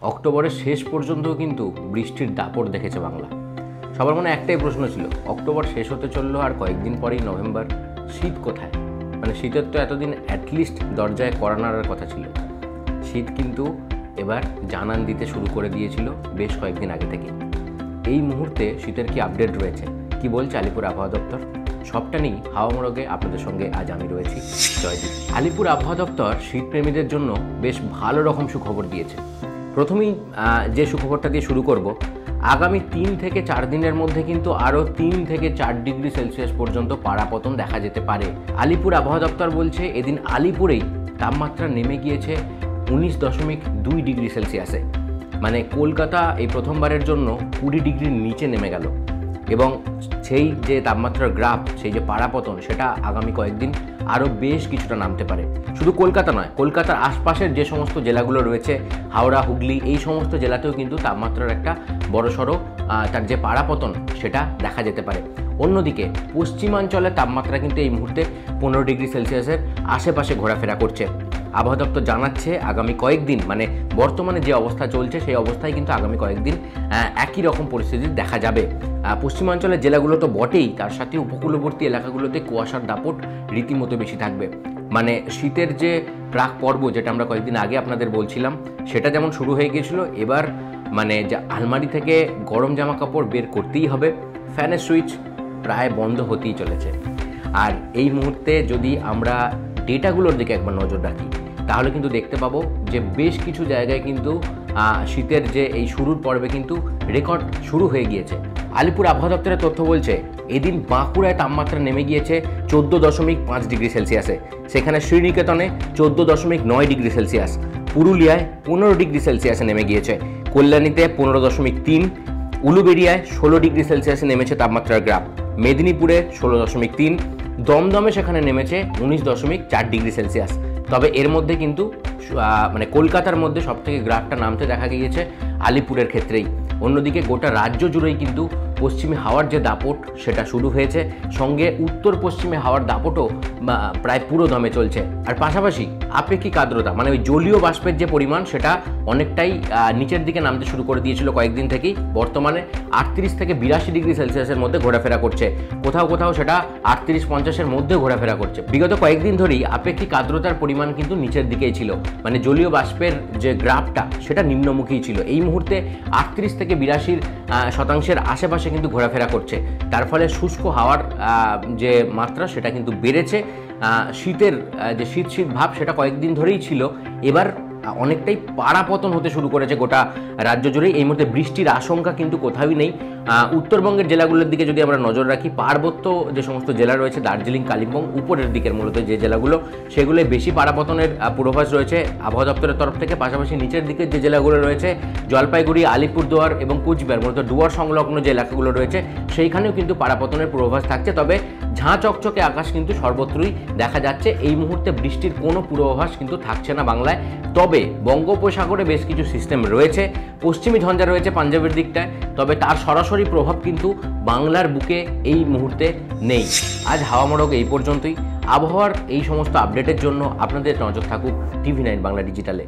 অক্টোবরের শেষ পর্যন্তও কিন্তু বৃষ্টির দাপট দেখেছে বাংলা। সবার মনে একটাই প্রশ্ন ছিল, অক্টোবর শেষ হতে চললো আর কয়েকদিন পরেই নভেম্বর, শীত কোথায়? মানে শীতের তো এতদিন অ্যাটলিস্ট দরজায় কড়া নাড়ার কথা ছিল। শীত কিন্তু এবার জানান দিতে শুরু করে দিয়েছিল বেশ কয়েকদিন আগে থেকে। এই মুহূর্তে শীতের কি আপডেট রয়েছে, কি বলছে আলিপুর আবহাওয়া দপ্তর, সবটা নিয়ে হাওয়া মোড়কে আপনাদের সঙ্গে আজ আমি রয়েছি জয়দীপ। আলিপুর আবহাওয়া দপ্তর শীতপ্রেমীদের জন্য বেশ ভালো রকম সুখবর দিয়েছে। প্রথমেই যে সুখবরটা দিয়ে শুরু করব, আগামী 3 থেকে 4 দিনের মধ্যে কিন্তু আরও 3 থেকে 4 ডিগ্রি সেলসিয়াস পর্যন্ত পারাপতন দেখা যেতে পারে। আলিপুর আবহাওয়া দপ্তর বলছে এদিন আলিপুরেই তাপমাত্রা নেমে গিয়েছে 19.2 ডিগ্রি সেলসিয়াসে। মানে কলকাতা এই প্রথমবারের জন্য 20 ডিগ্রির নিচে নেমে গেল এবং সেই যে তাপমাত্রার গ্রাফ, সেই যে পারাপতন, সেটা আগামী কয়েকদিন আরও বেশ কিছুটা নামতে পারে। শুধু কলকাতা নয়, কলকাতার আশপাশের যে সমস্ত জেলাগুলো রয়েছে, হাওড়া, হুগলি, এই সমস্ত জেলাতেও কিন্তু তাপমাত্রার একটা বড়সড় তার যে পারাপতন সেটা দেখা যেতে পারে। অন্যদিকে পশ্চিমাঞ্চলের তাপমাত্রা কিন্তু এই মুহূর্তে 15 ডিগ্রি সেলসিয়াসের আশেপাশে ঘোরাফেরা করছে। আবহাওয়া দপ্তর জানাচ্ছে আগামী কয়েকদিন, মানে বর্তমানে যে অবস্থা চলছে সেই অবস্থায় কিন্তু আগামী কয়েকদিন একই রকম পরিস্থিতি দেখা যাবে। পশ্চিমাঞ্চলের জেলাগুলো তো বটেই, তার সাথে উপকূলবর্তী এলাকাগুলোতে কুয়াশার দাপট রীতিমতো বেশি থাকবে। মানে শীতের যে প্রাক পর্ব, যেটা আমরা কয়েকদিন আগে আপনাদের বলছিলাম, সেটা যেমন শুরু হয়ে গিয়েছিল, এবার মানে যে আলমারি থেকে গরম জামা কাপড় বের করতেই হবে, ফ্যানের সুইচ প্রায় বন্ধ হতেই চলেছে। আর এই মুহূর্তে যদি আমরা ডেটাগুলোর দিকে একবার নজর রাখি, তাহলে কিন্তু দেখতে পাবো যে বেশ কিছু জায়গায় কিন্তু শীতের যে এই শুরুর পর্বে কিন্তু রেকর্ড শুরু হয়ে গিয়েছে। আলিপুর আবহাওয়া দপ্তরের তথ্য বলছে এদিন বাঁকুড়ায় তাপমাত্রা নেমে গিয়েছে 14.5 ডিগ্রি সেলসিয়াসে, সেখানে শ্রীনিকেতনে 14.9 ডিগ্রি সেলসিয়াস, পুরুলিয়ায় 15 ডিগ্রি সেলসিয়াসে নেমে গিয়েছে, কল্যাণীতে 15.3, উলুবেড়িয়ায় 16 ডিগ্রি সেলসিয়াসে নেমেছে তাপমাত্রার গ্রাফ, মেদিনীপুরে 16.3, দমদমে সেখানে নেমেছে 19.4 ডিগ্রি সেলসিয়াস। তবে এর মধ্যে কিন্তু মানে কলকাতার মধ্যে সবথেকে গ্রাফটা নামতে দেখা গিয়েছে আলিপুরের ক্ষেত্রেই। অন্যদিকে গোটা রাজ্য জুড়েই কিন্তু পশ্চিমী হাওয়ার যে দাপট সেটা শুরু হয়েছে, সঙ্গে উত্তর পশ্চিমে হাওয়ার দাপটও প্রায় পুরো দমে চলছে। আর পাশাপাশি আপেক্ষিক আর্দ্রতা, মানে ওই জলীয় বাষ্পের যে পরিমাণ, সেটা অনেকটাই নিচের দিকে নামতে শুরু করে দিয়েছিল কয়েকদিন থেকেই। বর্তমানে 38 থেকে 82 ডিগ্রি সেলসিয়াসের মধ্যে ঘোরাফেরা করছে, কোথাও কোথাও সেটা 38-50-এর মধ্যে ঘোরাফেরা করছে। বিগত কয়েকদিন ধরেই আপেক্ষিক আর্দ্রতার পরিমাণ কিন্তু নিচের দিকেই ছিল, মানে জলীয় বাষ্পের যে গ্রাফটা সেটা নিম্নমুখী ছিল। এই মুহূর্তে 38 থেকে 82% আশেপাশে কিন্তু ঘোরাফেরা করছে। তার ফলে শুষ্ক হাওয়ার যে মাত্রা সেটা কিন্তু বেড়েছে। শীতের যে শীত ভাব সেটা কয়েকদিন ধরেই ছিল, এবার অনেকটাই পারাপতন হতে শুরু করেছে গোটা রাজ্য জুড়েই। এই মুহূর্তে বৃষ্টির আশঙ্কা কিন্তু কোথাওই নেই। উত্তরবঙ্গের জেলাগুলোর দিকে যদি আমরা নজর রাখি, পার্বত্য যে সমস্ত জেলা রয়েছে, দার্জিলিং, কালিম্পং, উপরের দিকের মূলত যে জেলাগুলো, সেগুলোয় বেশি পারাপতনের পূর্বাভাস রয়েছে আবহাওয়া দপ্তরের তরফ থেকে। পাশাপাশি নিচের দিকের যে জেলাগুলো রয়েছে, জলপাইগুড়ি, আলিপুরদুয়ার এবং কোচবিহার, মূলত ডুয়ার সংলগ্ন যে এলাকাগুলো রয়েছে, সেইখানেও কিন্তু পারাপতনের পূর্বাভাস থাকছে। তবে ঝাঁ চকচকে আকাশ কিন্তু সর্বত্রই দেখা যাচ্ছে। এই মুহূর্তে বৃষ্টির কোনো পূর্বাভাস কিন্তু থাকছে না বাংলায়। তবে বঙ্গোপসাগরে বেশ কিছু সিস্টেম রয়েছে, পশ্চিমী ঝঞ্ঝা রয়েছে পাঞ্জাবের দিকটায়, তবে তার সরাসরি প্রভাব কিন্তু বাংলার বুকে এই মুহূর্তে নেই। আজ হাওয়া মোড়ক এই পর্যন্তই। আবহাওয়ার এই সমস্ত আপডেটের জন্য আপনাদের নজর থাকুক TV9 বাংলা ডিজিটালে।